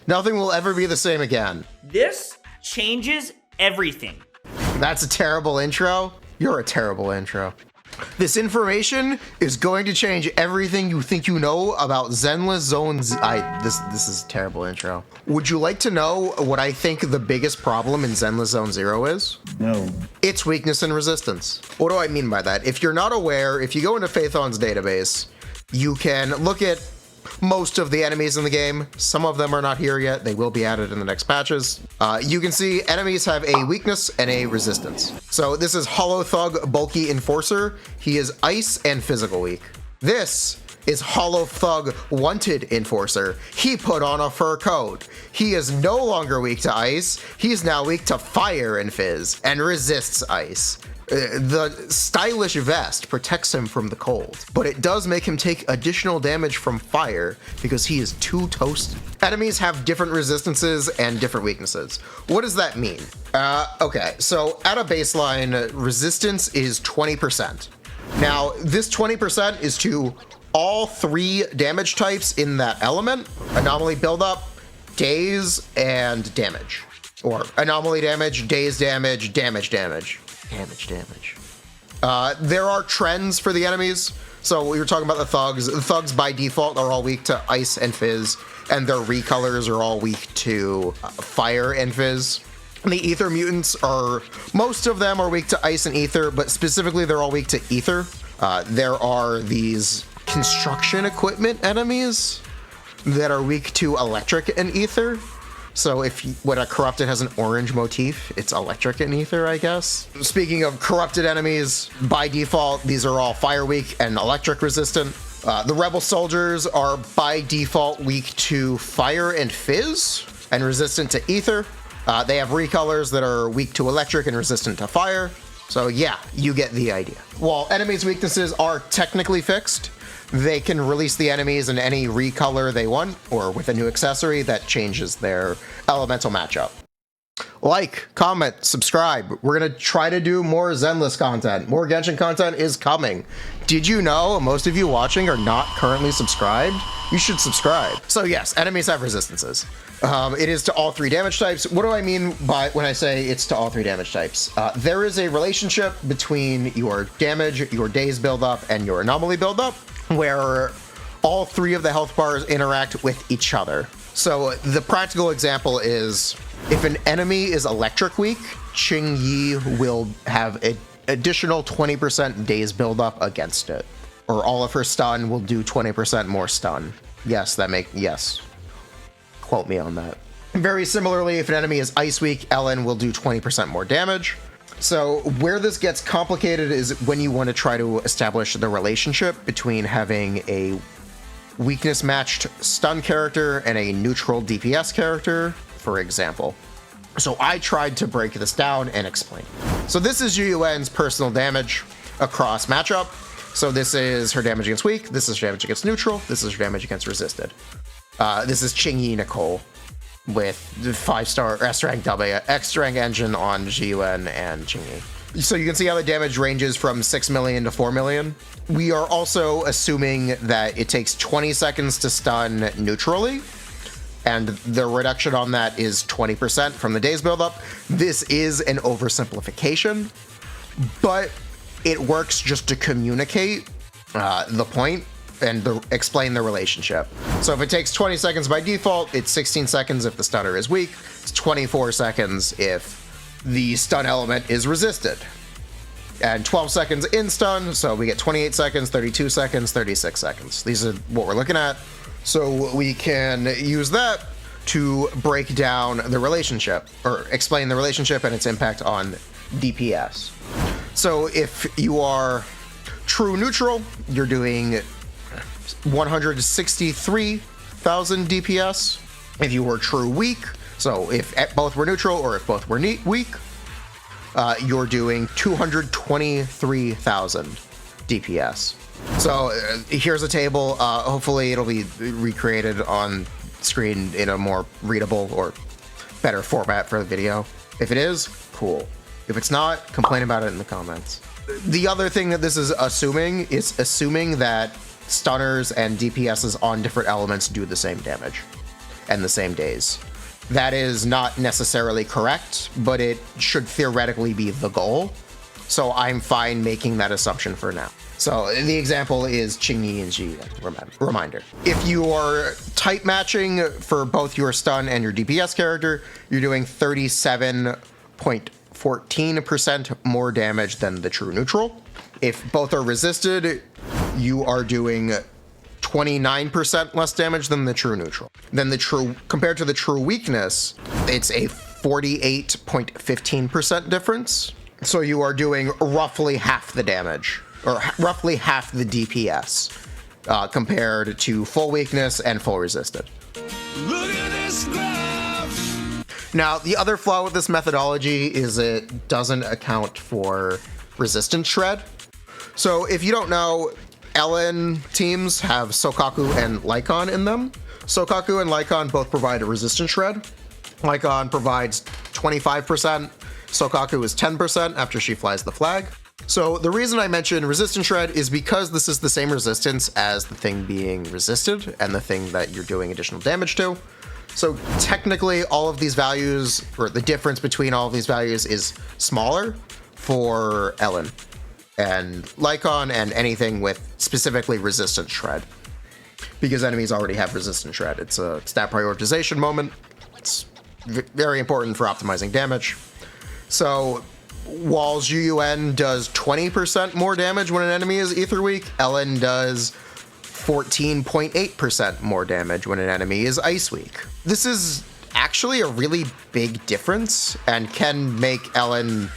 Nothing will ever be the same again. This changes everything. That's a terrible intro. You're a terrible intro. This information is going to change everything you think you know about Zenless Zone Zero. This is a terrible intro. Would you like to know what I think the biggest problem in Zenless Zone Zero is? No. It's weakness and resistance. What do I mean by that? If you're not aware, if you go into Phaethon's database, you can look at most of the enemies in the game. Some of them are not here yet. They will be added in the next patches. You can see enemies have a weakness and a resistance. So this is Hollow Thug Bulky Enforcer. He is ice and physical weak. This is Hollow Thug Wanted Enforcer. He put on a fur coat. He is no longer weak to ice. He's now weak to fire and fizz and resists ice. The stylish vest protects him from the cold, but it does make him take additional damage from fire because he is too toasted. Enemies have different resistances and different weaknesses. What does that mean? Okay, so at a baseline, resistance is 20%. Now, this 20% is to all 3 damage types in that element: anomaly buildup, daze, and damage. Or anomaly damage, daze damage, damage. There are trends for the enemies. So we were talking about the thugs. The thugs by default are all weak to ice and fizz, and their recolors are all weak to fire and fizz. And the ether mutants are, most of them are weak to ice and ether, but specifically they're all weak to ether. There are these construction equipment enemies that are weak to electric and ether. So when a corrupted has an orange motif, it's electric and ether, I guess. Speaking of corrupted enemies, by default, these are all fire weak and electric resistant. The rebel soldiers are by default weak to fire and fizz and resistant to ether. They have recolors that are weak to electric and resistant to fire. So yeah, you get the idea. While enemies' weaknesses are technically fixed, they can release the enemies in any recolor they want, or with a new accessory that changes their elemental matchup. Like, comment, subscribe. We're gonna try to do more Zenless content. More Genshin content is coming. Did you know most of you watching are not currently subscribed? You should subscribe. So yes, enemies have resistances. It is to all 3 damage types. What do I mean by when I say it's to all 3 damage types? There is a relationship between your damage, your daze buildup, and your anomaly buildup, where all 3 of the health bars interact with each other. So the practical example is, if an enemy is electric weak, Qing Yi will have an additional 20% daze buildup against it. Or all of her stun will do 20% more stun. Yes, yes. Quote me on that. Very similarly, if an enemy is ice weak, Ellen will do 20% more damage. So where this gets complicated is when you want to try to establish the relationship between having a weakness matched stun character and a neutral DPS character, for example. So I tried to break this down and explain. So this is Yuyuen's personal damage across matchup. So this is her damage against weak, this is her damage against neutral, this is her damage against resisted. This is Qingyi Nicole with the 5-star S-rank W, X-rank engine on Yuyuen and Qingyi. So you can see how the damage ranges from 6 million to 4 million. We are also assuming that it takes 20 seconds to stun neutrally, and the reduction on that is 20% from the daze buildup. This is an oversimplification, but it works just to communicate the point and explain the relationship. So if it takes 20 seconds by default, it's 16 seconds if the stunner is weak, it's 24 seconds if the stun element is resisted, and 12 seconds in stun, so we get 28 seconds, 32 seconds, 36 seconds. These are what we're looking at. So we can use that to break down the relationship, or explain the relationship and its impact on DPS. So if you are true neutral, you're doing 163,000 DPS. If you were true weak, so if both were neutral or if both were weak, you're doing 223,000 DPS. So here's a table. Hopefully it'll be recreated on screen in a more readable or better format for the video. If it is, cool. If it's not, complain about it in the comments. The other thing that this is assuming that stunners and DPSs on different elements do the same damage. and the same days. That is not necessarily correct, but it should theoretically be the goal. So I'm fine making that assumption for now. So the example is Qingyi and Ji. Reminder. If you are type matching for both your stun and your DPS character, you're doing 37.14% more damage than the true neutral. If both are resisted, you are doing 29% less damage than the true neutral. Then compared to the true weakness, it's a 48.15% difference. So you are doing roughly half the damage, or roughly half the DPS, compared to full weakness and full resisted. Look at this graph! Now, the other flaw with this methodology is it doesn't account for resistance shred. So if you don't know, LN teams have Sokaku and Lycon in them. Sokaku and Lycon both provide a resistance shred. Lycon provides 25%. Sokaku is 10% after she flies the flag. So the reason I mention resistance shred is because this is the same resistance as the thing being resisted and the thing that you're doing additional damage to. So technically all of these values, or the difference between all of these values, is smaller for Ellen and Lycon and anything with specifically resistance shred, because enemies already have resistance shred. It's a stat prioritization moment. It's very important for optimizing damage. So while Zhiyuan does 20% more damage when an enemy is Ether Weak, Ellen does 14.8% more damage when an enemy is Ice Weak. This is actually a really big difference and can make Ellen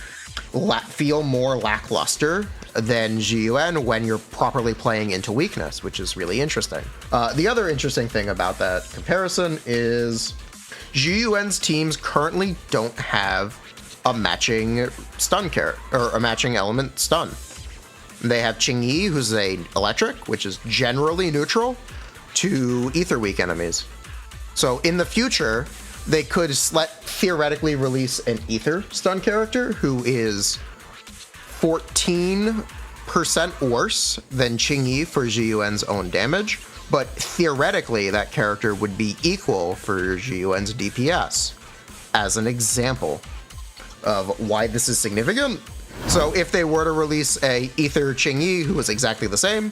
feel more lackluster than Zhiyuan when you're properly playing into weakness, which is really interesting. The other interesting thing about that comparison is Zhiyuan's teams currently don't have a matching stun or a matching element stun. They have Qingyi, who's a electric, which is generally neutral to Ether Weak enemies. So in the future, they could theoretically release an Ether stun character who is 14% worse than Qingyi for Zhiyuan's own damage, but theoretically that character would be equal for Zhiyuan's DPS, as an example of why this is significant. So if they were to release a Ether Qingyi who was exactly the same,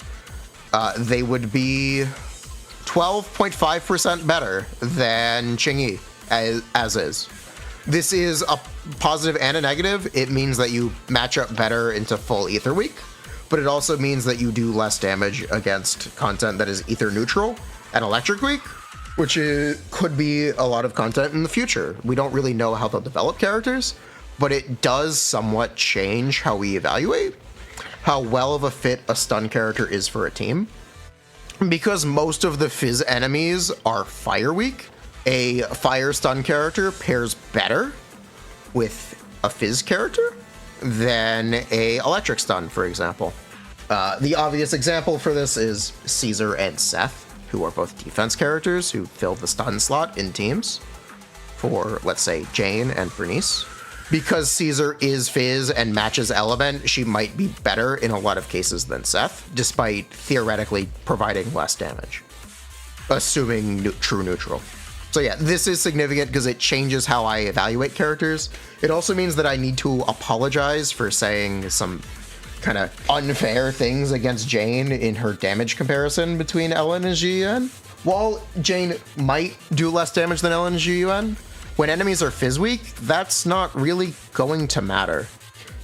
they would be 12.5% better than Qingyi as is. This is a positive and a negative. It means that you match up better into full Ether Weak, but it also means that you do less damage against content that is Ether neutral and Electric Weak, which could be a lot of content in the future. We don't really know how they'll develop characters, but it does somewhat change how we evaluate how well of a fit a stun character is for a team. Because most of the Fizz enemies are Fire Weak, a Fire stun character pairs better with a Fizz character than a Electric stun, for example. The obvious example for this is Caesar and Seth, who are both defense characters who fill the stun slot in teams for, let's say, Jane and Bernice. Because Caesar is Fizz and matches element, she might be better in a lot of cases than Seth, despite theoretically providing less damage, assuming true neutral. So yeah, this is significant because it changes how I evaluate characters. It also means that I need to apologize for saying some kind of unfair things against Jane in her damage comparison between Ellen and Zhiyuan. While Jane might do less damage than Ellen and Zhiyuan, when enemies are Fizz Weak, that's not really going to matter.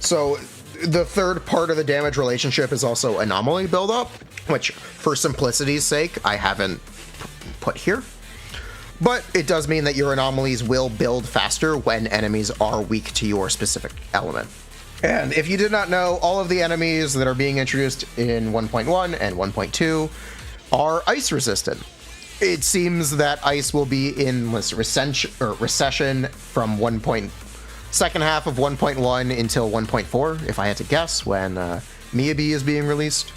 So the third part of the damage relationship is also anomaly buildup, which for simplicity's sake, I haven't put here. But it does mean that your anomalies will build faster when enemies are weak to your specific element. And if you did not know, all of the enemies that are being introduced in 1.1 and 1.2 are ice resistant. It seems that ice will be in recession from second half of 1.1 until 1.4, if I had to guess, when Miyabi is being released.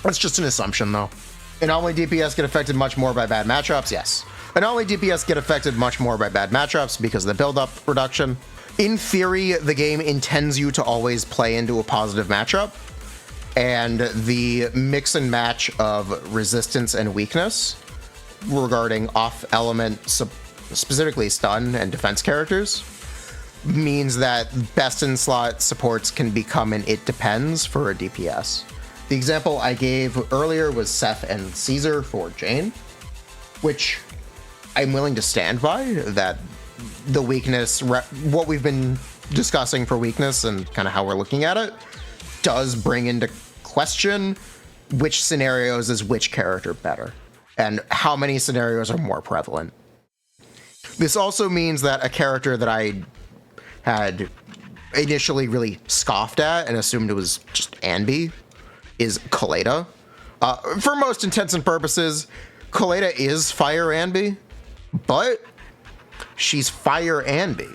That's just an assumption, though. Anomaly DPS get affected much more by bad matchups, yes. Anomaly DPS get affected much more by bad matchups because of the build-up reduction. In theory, the game intends you to always play into a positive matchup, and the mix and match of resistance and weakness regarding off-element, specifically stun and defense characters, means that best-in-slot supports can become an it depends for a DPS. The example I gave earlier was Seth and Caesar for Jane, which I'm willing to stand by, that the weakness, what we've been discussing for weakness and kind of how we're looking at it, does bring into question which scenarios is which character better, and how many scenarios are more prevalent. This also means that a character that I had initially really scoffed at and assumed it was just Anby is Kaleda. For most intents and purposes, Kaleda is Fire Anby, but she's Fire Anby,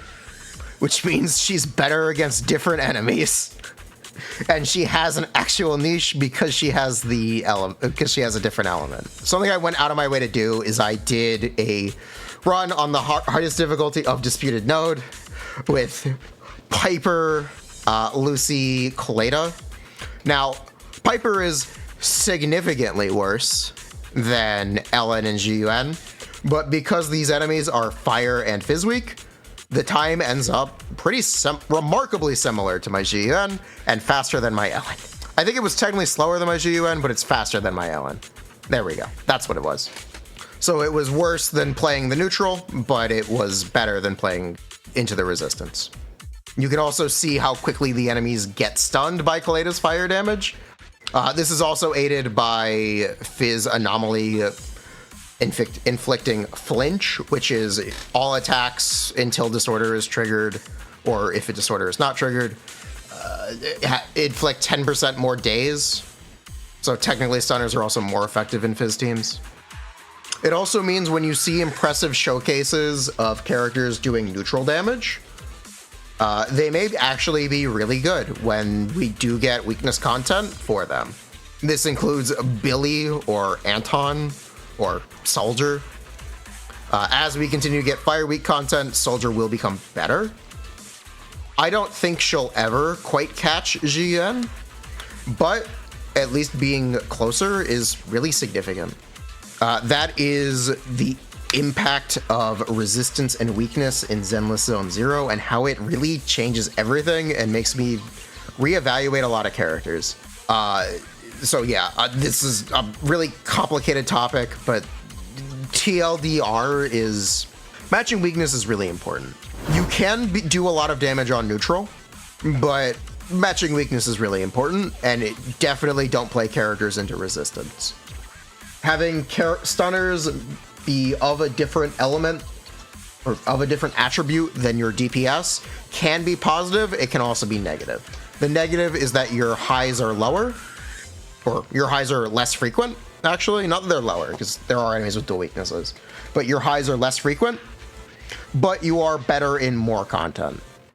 which means she's better against different enemies. And she has an actual niche because she has a different element. Something I went out of my way to do is I did a run on the hardest difficulty of Disputed Node with Piper, Lucy, Kaleda. Now, Piper is significantly worse than Ellen and GUN, but because these enemies are fire and fizz weak, the time ends up remarkably similar to my GUN and faster than my Ellen. I think it was technically slower than my GUN, but it's faster than my Ellen. There we go. That's what it was. So it was worse than playing the neutral, but it was better than playing into the resistance. You can also see how quickly the enemies get stunned by Kaleda's fire damage. This is also aided by Fizz Anomaly inflicting Flinch, which is all attacks until Disorder is triggered, or if a Disorder is not triggered, inflict 10% more days. So technically stunners are also more effective in Fizz teams. It also means when you see impressive showcases of characters doing neutral damage, they may actually be really good when we do get weakness content for them. This includes Billy or Anton or Soldier. As we continue to get Fire Weak content, Soldier will become better. I don't think she'll ever quite catch GN, but at least being closer is really significant. That is the impact of resistance and weakness in Zenless Zone Zero and how it really changes everything and makes me reevaluate a lot of characters. This is a really complicated topic, but TLDR is matching weakness is really important. You can do a lot of damage on neutral, but matching weakness is really important, and it definitely don't play characters into resistance. Having stunners be of a different element or of a different attribute than your DPS can be positive. It can also be negative. The negative is that your highs are lower, or your highs are less frequent, actually. Not that they're lower, because there are enemies with dual weaknesses, but your highs are less frequent, but you are better in more content.